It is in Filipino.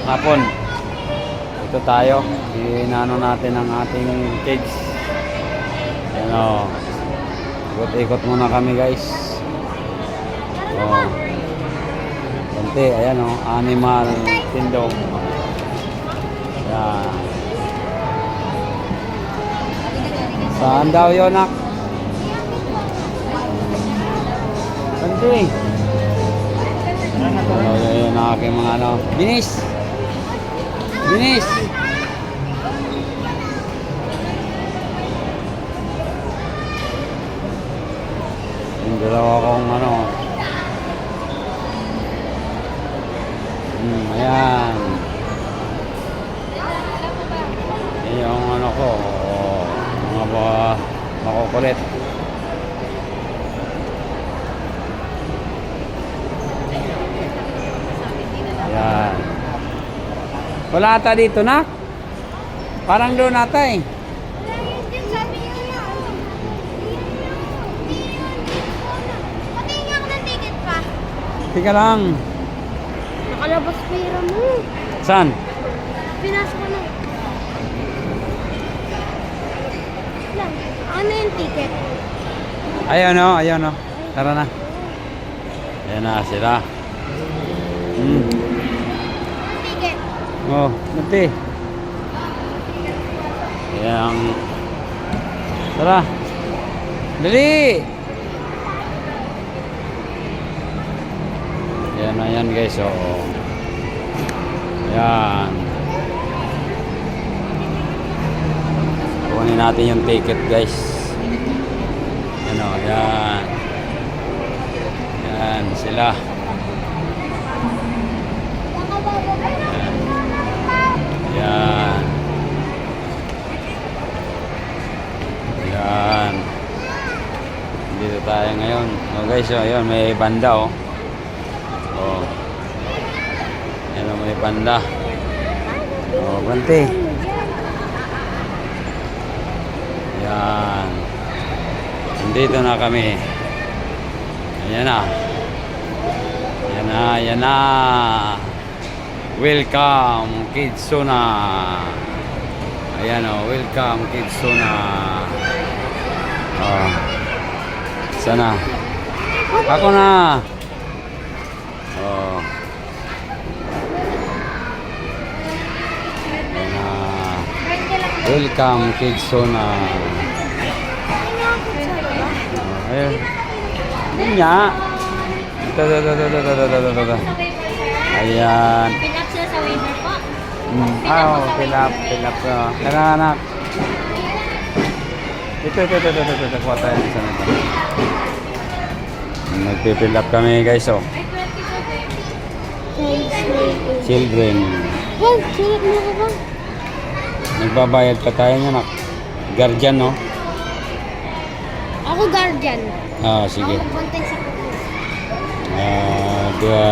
hapon. Ito tayo. Inano natin ang ating kids. Ayan o. Ikot-ikot muna kami guys. Konti. Ayan o. Animal Kingdom. Ayan. Saan daw yun, nak? Konti. Ayan ang aking mga ano. Binis! Binis! Yung dalawa kong ano. Ayan. Yung ano ko. Mga makukulit. Ayan. Wala ata dito, nak? Parang doon ata eh. Patingin ako ng ticket pa. Tika lang. Nakalabas pera mo. Saan? Pinas ko na. Lang. Ano yung ticket? Ayun o, ayun o. Tara na. Ayan na sila. Ticket. Oh, nanti. Ayan. Tara. Dali! Ayan na yan guys. Oh. Ayan. Kunin natin yung ticket guys. Ayan o, ayan. Ayan sila. Ayan. Ayan. Dito tayo ngayon. Oh guys, oh, ayun, may banda oh. Oh. Ayan, may banda. Oh, banti. Ayan. Nandito na kami. Ayan na. Ayan na, ayan na. Welcome Kidsuna. Ayan o, welcome Kidsuna. Oh. Sana. Ako na. Oh. Ayan na. Welcome Kidsuna. Ayun. Ayun nga. Ito. Ayan. Pinap sila sa waiver po. Fill up. Tara anak. Ito. Kuha tayo isa na ito. Nagpipill up kami guys oh. Children. Wow, sulat mo ka ba? Nagbabayad pa tayo anak. Guardian no? Ako guardian. Sige. Ako bantay sa kuko. Dua.